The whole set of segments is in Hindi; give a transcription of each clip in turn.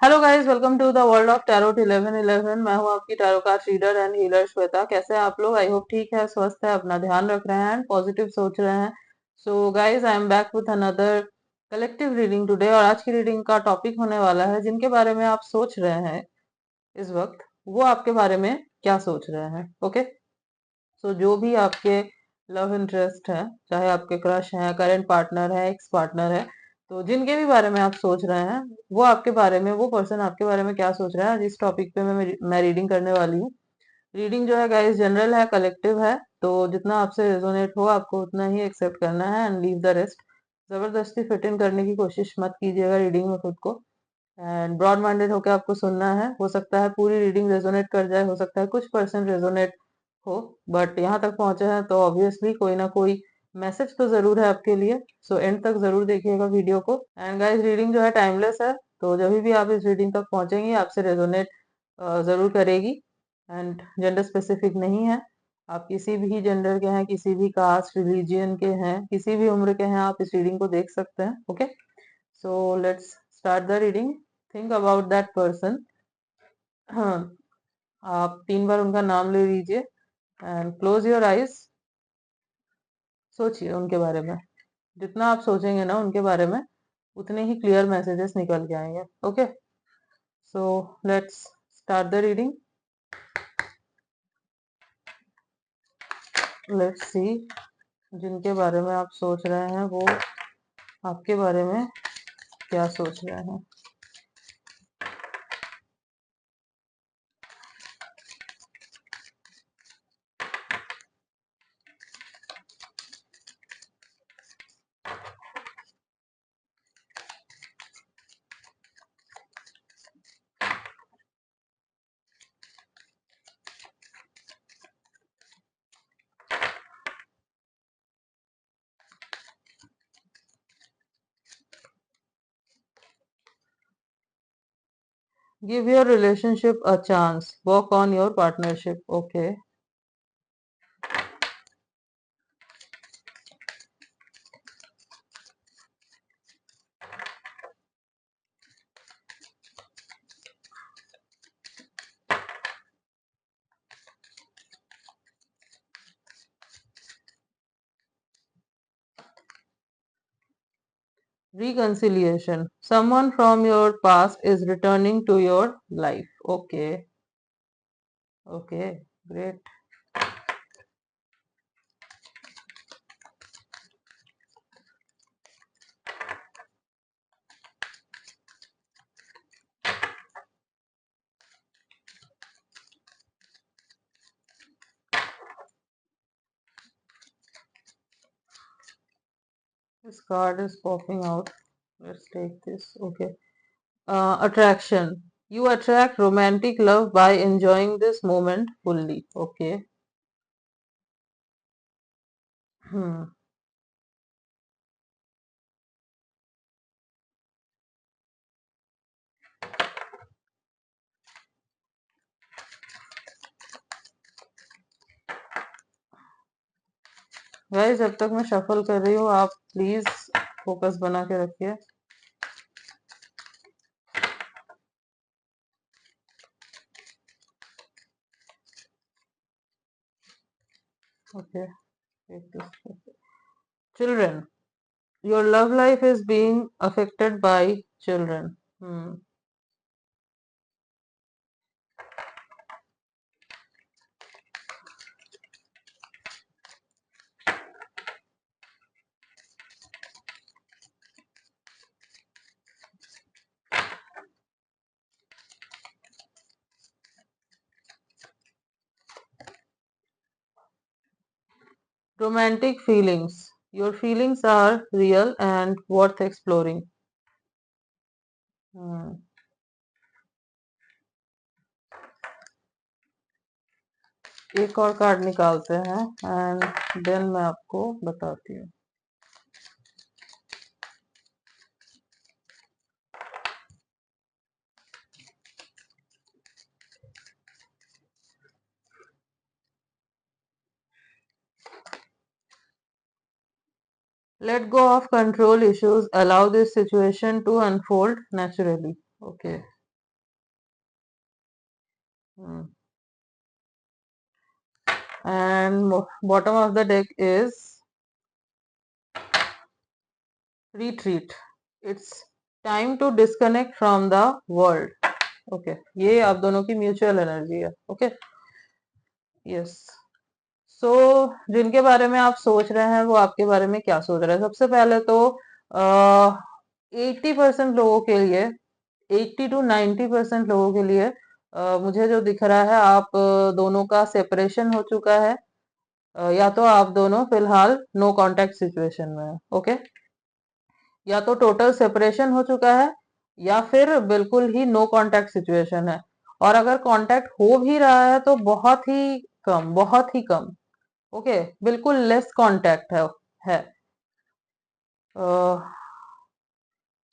Hello guys, welcome to the world of tarot 1111। मैं हूं आपकी tarot card reader and healer Shweta. कैसे हैं आप लोग? आई होप ठीक है, स्वस्थ है, अपना ध्यान रख रहे हैं एंड पॉजिटिव सोच रहे हैं। So guys, I am back with another collective reading today. और आज की रीडिंग का टॉपिक होने वाला है जिनके बारे में आप सोच रहे हैं इस वक्त, वो आपके बारे में क्या सोच रहे हैं। ओके, सो जो भी आपके लव इंटरेस्ट है, चाहे आपके क्रश हैं, करंट पार्टनर है, एक्स पार्टनर है, तो जिनके भी बारे में आप सोच रहे हैं, वो आपके बारे में, वो पर्सन आपके बारे में क्या सोच रहा है, जिस टॉपिक पे मैं रीडिंग करने वाली हूँ। रीडिंग जो है गाइस जनरल है, कलेक्टिव है, तो जितना आपसे रेजोनेट हो आपको उतना ही एक्सेप्ट करना है एंड लीव द रेस्ट। जबरदस्ती फिट इन करने की कोशिश मत कीजिएगा रीडिंग में खुद को। एंड ब्रॉड माइंडेड होकर आपको सुनना है। हो सकता है पूरी रीडिंग रेजोनेट कर जाए, हो सकता है कुछ परसेंट रेजोनेट हो, बट यहाँ तक पहुंचे हैं तो ऑब्वियसली कोई ना कोई मैसेज तो जरूर है आपके लिए। सो एंड तक जरूर देखिएगा वीडियो को। एंड गाइस, रीडिंग जो है टाइमलेस है, तो जब भी आप इस रीडिंग तक पहुंचेंगी आपसे रेजोनेट जरूर करेगी। एंड जेंडर स्पेसिफिक नहीं है। आप किसी भी जेंडर के हैं, किसी भी कास्ट रिलीजियन के हैं, किसी भी उम्र के हैं, आप इस रीडिंग को देख सकते हैं। Okay, so let's start the reading. Think about that person. हाँ, आप 3 बार उनका नाम ले लीजिए एंड क्लोज योर आईज। सोचिए उनके बारे में। जितना आप सोचेंगे ना उनके बारे में, उतने ही क्लियर मैसेजेस निकल के आएंगे। Okay, so let's start the reading. Let's see जिनके बारे में आप सोच रहे हैं वो आपके बारे में क्या सोच रहे हैं। Give your relationship a chance, work on your partnership. Okay, reconciliation, someone from your past is returning to your life। Okay, okay, great। This card is popping out. Let's take this. Okay. Attraction. You attract romantic love by enjoying this moment fully. Okay. Hmm. Guys, जब तक मैं शफल कर रही हूँ आप प्लीज फोकस बना के रखिए। Okay. Take this. Children. Your love life is being affected by children. Hmm. Romantic feelings. Your feelings are real and worth exploring. Hmm. एक और कार्ड निकालते हैं एंड देन मैं आपको बताती हूँ। Let go of control issues. Allow this situation to unfold naturally. Okay. And bottom of the deck is retreat. It's time to disconnect from the world. Okay ये आप दोनों की म्यूचुअल एनर्जी है. Okay yes. सो जिनके बारे में आप सोच रहे हैं वो आपके बारे में क्या सोच रहे हैं. सबसे पहले तो 80% लोगों के लिए, 80 to 90% लोगों के लिए मुझे जो दिख रहा है आप दोनों का सेपरेशन हो चुका है. या तो आप दोनों फिलहाल नो कांटेक्ट सिचुएशन में है. ओके या तो टोटल सेपरेशन हो चुका है या फिर बिल्कुल ही नो कांटेक्ट सिचुएशन है. और अगर कांटेक्ट हो भी रहा है तो बहुत ही कम, बहुत ही कम. ओके बिल्कुल लेस कांटेक्ट है.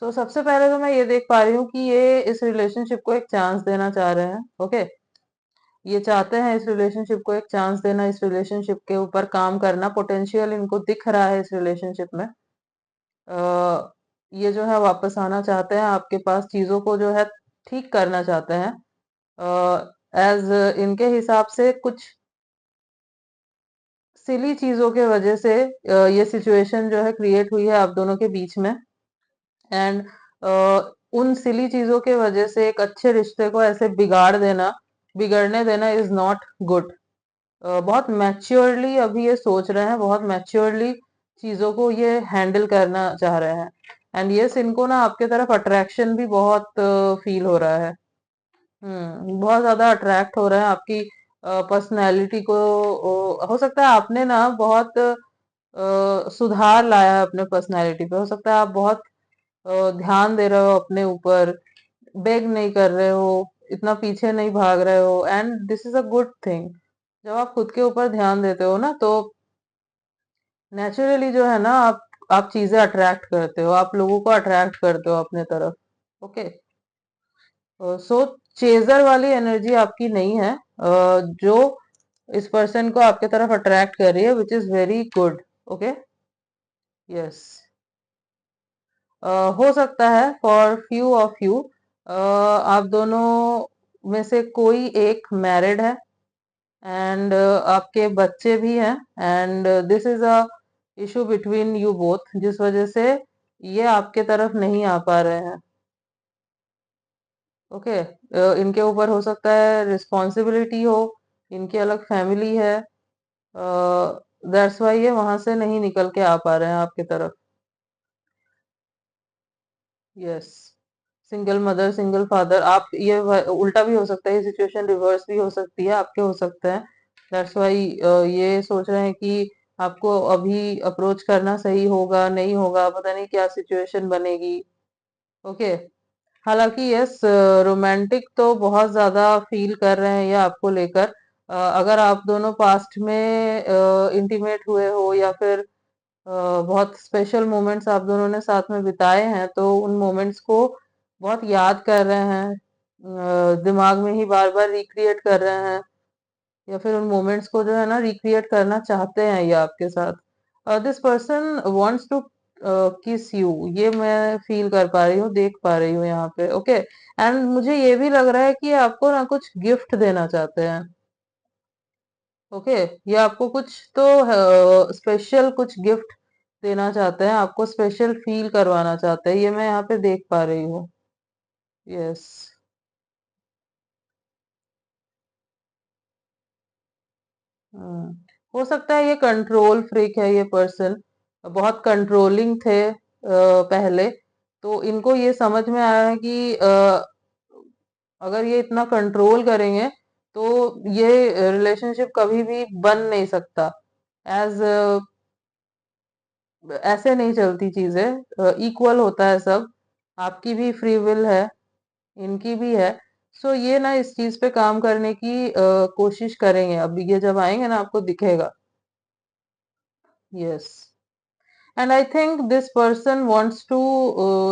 सो सबसे पहले तो मैं ये देख पा रही हूँ कि ये इस रिलेशनशिप को एक चांस देना चाह रहे हैं. ओके ये चाहते हैं इस रिलेशनशिप को एक चांस देना, इस रिलेशनशिप के ऊपर काम करना. पोटेंशियल इनको दिख रहा है इस रिलेशनशिप में. ये जो है वापस आना चाहते हैं आपके पास, चीजों को जो है ठीक करना चाहते हैं. एज इनके हिसाब से कुछ सिली चीजों के वजह से ये सिचुएशन जो है क्रिएट हुई है आप दोनों के बीच में. एंड उन सिली चीजों के वजह से एक अच्छे रिश्ते को ऐसे बिगड़ने देना इज नॉट गुड. बहुत मैच्योरली अभी ये सोच रहे हैं, बहुत मैच्योरली चीजों को ये हैंडल करना चाह रहे हैं. एंड यस इनको ना आपके तरफ अट्रैक्शन भी बहुत फील हो रहा है. बहुत ज्यादा अट्रैक्ट हो रहे हैं आपकी पर्सनैलिटी को. हो सकता है आपने ना बहुत सुधार लाया है अपने पर्सनैलिटी पे. हो सकता है आप बहुत ध्यान दे रहे हो अपने ऊपर, बेग नहीं कर रहे हो, इतना पीछे नहीं भाग रहे हो. And this is a good thing. जब आप खुद के ऊपर ध्यान देते हो ना तो नेचुरली जो है ना आप चीजें अट्रैक्ट करते हो, आप लोगों को अट्रैक्ट करते हो अपने तरफ. ओके सो चेजर वाली एनर्जी आपकी नहीं है जो इस पर्सन को आपके तरफ अट्रैक्ट कर रही है, which is very good. Okay yes हो सकता है फॉर फ्यू ऑफ यू आप दोनों में से कोई एक मैरिड है एंड आपके बच्चे भी हैं. And this is a issue between you both जिस वजह से ये आपके तरफ नहीं आ पा रहे हैं. ओके इनके ऊपर हो सकता है रिस्पॉन्सिबिलिटी हो, इनकी अलग फैमिली है. दैट्स वाई ये वहां से नहीं निकल के आ पा रहे हैं आपके तरफ. Yes single mother single father. आप ये उल्टा भी हो सकता है, ये सिचुएशन रिवर्स भी हो सकती है, आपके हो सकता है. दैट्स वाई ये सोच रहे हैं कि आपको अभी अप्रोच करना सही होगा नहीं होगा, पता नहीं क्या सिचुएशन बनेगी. ओके हालांकि यस रोमांटिक तो बहुत ज्यादा फील कर रहे हैं ये आपको लेकर. अगर आप दोनों पास्ट में इंटीमेट हुए हो या फिर बहुत स्पेशल मोमेंट्स आप दोनों ने साथ में बिताए हैं तो उन मोमेंट्स को बहुत याद कर रहे हैं. दिमाग में ही बार बार रिक्रिएट कर रहे हैं या फिर उन मोमेंट्स को जो है ना रिक्रिएट करना चाहते हैं ये आपके साथ. दिस पर्सन वांट्स टू किस यू, ये मैं फील कर पा रही हूँ, देख पा रही हूँ यहाँ पे. ओके एंड मुझे ये भी लग रहा है कि ये आपको ना कुछ गिफ्ट देना चाहते हैं. ओके ये आपको कुछ तो स्पेशल कुछ गिफ्ट देना चाहते हैं, आपको स्पेशल फील करवाना चाहते हैं, ये मैं यहाँ पे देख पा रही हूँ. यस हो सकता है ये कंट्रोल फ्रीक है ये पर्सन, बहुत कंट्रोलिंग थे पहले. तो इनको ये समझ में आया है कि अगर ये इतना कंट्रोल करेंगे तो ये रिलेशनशिप कभी भी बन नहीं सकता. एज ऐसे नहीं चलती चीजें, इक्वल होता है सब. आपकी भी फ्री विल है, इनकी भी है. सो ये ना इस चीज पे काम करने की कोशिश करेंगे. अब ये जब आएंगे ना आपको दिखेगा. Yes and I think this person wants to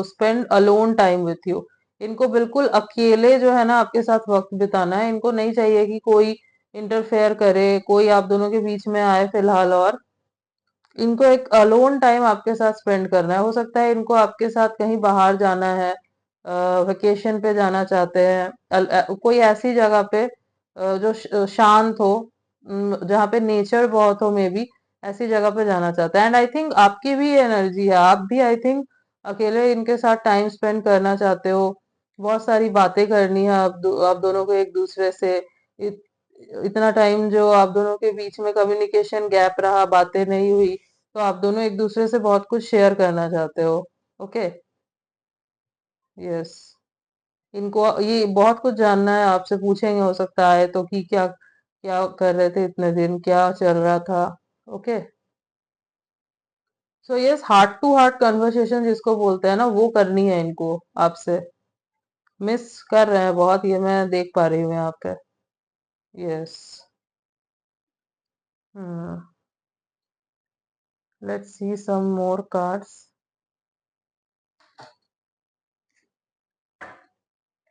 spend alone time with you. इनको बिल्कुल अकेले जो है ना आपके साथ वक्त बिताना है. इनको नहीं चाहिए कि कोई इंटरफेयर करे, कोई आप दोनों के बीच में आए फिलहाल. और इनको एक अलोन टाइम आपके साथ स्पेंड करना है. हो सकता है इनको आपके साथ कहीं बाहर जाना है, वेकेशन पे जाना चाहते हैं, कोई ऐसी जगह पे जो शांत हो, जहाँ पे नेचर बहुत हो, मे बी ऐसी जगह पे जाना चाहता है। एंड आई थिंक आपकी भी एनर्जी है, आप भी आई थिंक अकेले इनके साथ टाइम स्पेंड करना चाहते हो। बहुत सारी बातें करनी है आप दोनों को एक दूसरे से। इत, इतना टाइम जो आप दोनों के बीच में कम्युनिकेशन गैप रहा, बातें नहीं हुई, तो आप दोनों एक दूसरे से बहुत कुछ शेयर करना चाहते हो। ओके। यस। इनको ये बहुत कुछ जानना है, आपसे पूछेंगे हो सकता है तो कि क्या क्या कर रहे थे इतने दिन, क्या चल रहा था। Okay. So yes, heart to heart conversation जिसको बोलते हैं ना, वो करनी है इनको आपसे। मिस कर रहे हैं बहुत, ये मैं देख पा रही हूँ यहाँ पे। Yes. Hmm. Let's see some more cards.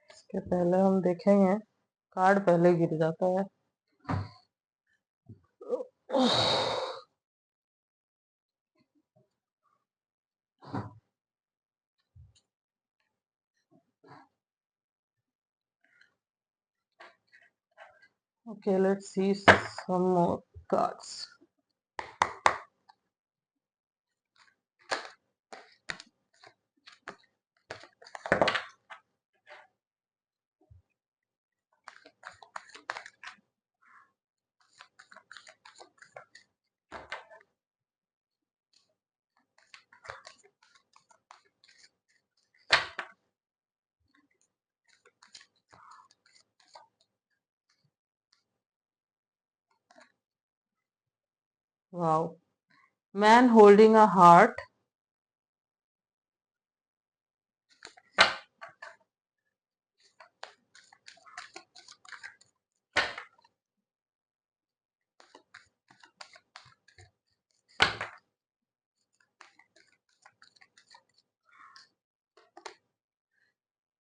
इसके पहले हम देखेंगे, कार्ड पहले गिर जाता है। Okay, let's see some more cards. Wow. Man holding a heart.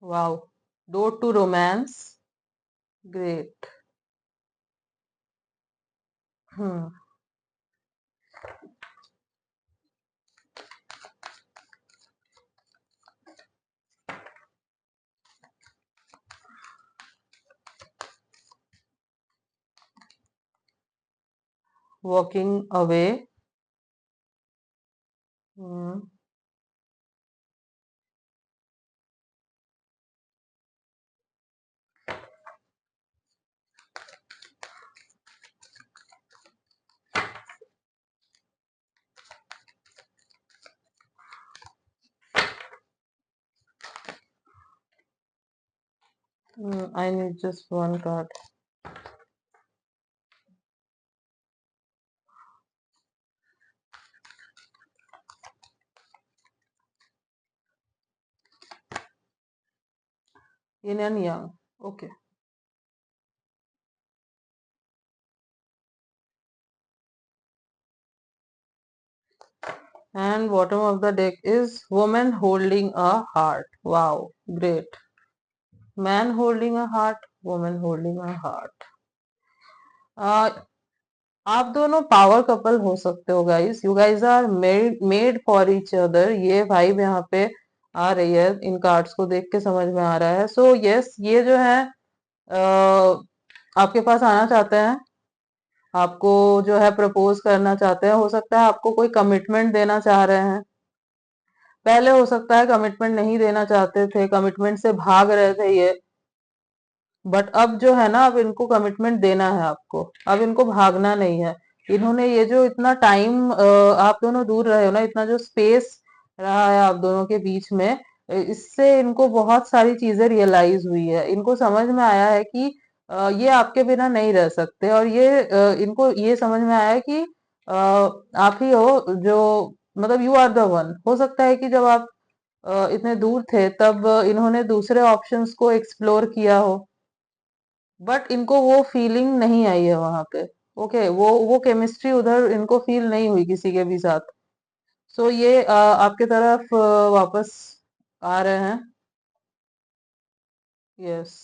Wow. Door to romance. Great. Hmm. Walking away. Hmm. I need just one card. Yin and yang. Okay. And bottom of the deck is woman holding a heart. Wow. Great. Man holding a heart. Woman holding a heart. आप दोनों पावर कपल हो सकते हो guys. You guys are made for each other. ये वाइब यहाँ पे आ रही है, इन कार्ड्स को देख के समझ में आ रहा है। सो यस, ये जो है आपके पास आना चाहते हैं, आपको जो है प्रपोज करना चाहते हैं। हो सकता है आपको कोई कमिटमेंट देना चाह रहे हैं। पहले हो सकता है कमिटमेंट नहीं देना चाहते थे, कमिटमेंट से भाग रहे थे ये, बट अब जो है ना, अब इनको कमिटमेंट देना है आपको। अब इनको भागना नहीं है। इन्होंने ये जो इतना टाइम आप दोनों दूर रहे हो ना, इतना जो स्पेस रहा है आप दोनों के बीच में, इससे इनको बहुत सारी चीजें रियलाइज हुई है। इनको समझ में आया है कि ये आपके बिना नहीं रह सकते, और ये इनको ये समझ में आया है कि आप ही हो जो, मतलब यू आर द वन। हो सकता है कि जब आप इतने दूर थे तब इन्होंने दूसरे ऑप्शंस को एक्सप्लोर किया हो, बट इनको वो फीलिंग नहीं आई है वहां पे। ओके, वो केमिस्ट्री उधर इनको फील नहीं हुई किसी के भी साथ। सो ये आपके तरफ वापस आ रहे हैं। यस।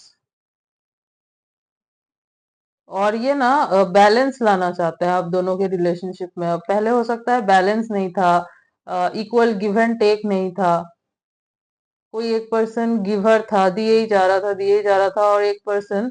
और ये ना बैलेंस लाना चाहते हैं आप दोनों के रिलेशनशिप में। अब पहले हो सकता है बैलेंस नहीं था, इक्वल गिव एंड टेक नहीं था। कोई एक पर्सन गिवर था, दिए ही जा रहा था, दिए ही जा रहा था, और एक पर्सन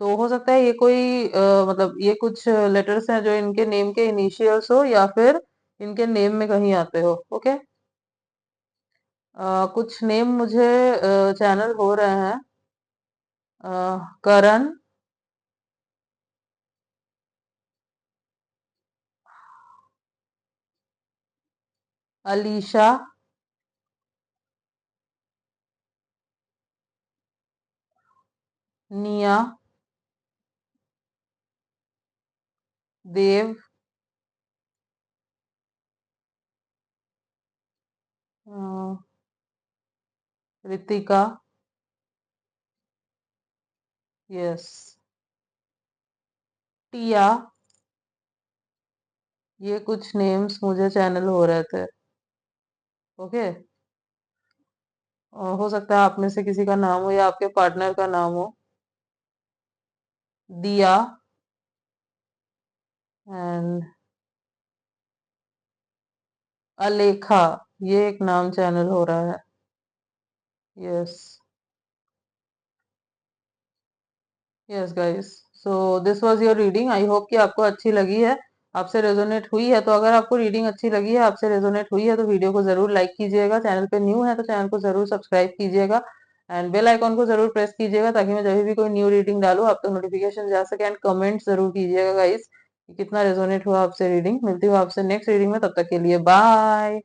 तो हो सकता है ये कोई मतलब ये कुछ लेटर्स हैं जो इनके नेम के इनिशियल्स हो या फिर इनके नेम में कहीं आते हो। ओके। कुछ नेम मुझे चैनल हो रहे हैं। करण, अलीशा, निया, देव, अ, रितिका। यस। टिया। ये कुछ नेम्स मुझे चैनल हो रहे थे। ओके। हो सकता है आप में से किसी का नाम हो या आपके पार्टनर का नाम हो। दिया एंड अलेखा, ये एक नाम चैनल हो रहा है। Yes. Yes guys, so this was your reading. I hope कि आपको अच्छी लगी है, आपसे रेजोनेट हुई है। तो अगर आपको रीडिंग अच्छी लगी है, आपसे रेजोनेट हुई है, तो वीडियो को जरूर लाइक कीजिएगा। चैनल पे न्यू है तो चैनल को जरूर सब्सक्राइब कीजिएगा एंड बेल आइकॉन को जरूर प्रेस कीजिएगा ताकि मैं जब भी कोई न्यू रीडिंग डालूं आप तक नोटिफिकेशन जा सके। एंड कमेंट जरूर कीजिएगा गाइस कि कितना रेजोनेट हुआ आपसे रीडिंग। मिलती हूँ आपसे नेक्स्ट रीडिंग में, तब तक के लिए बाय।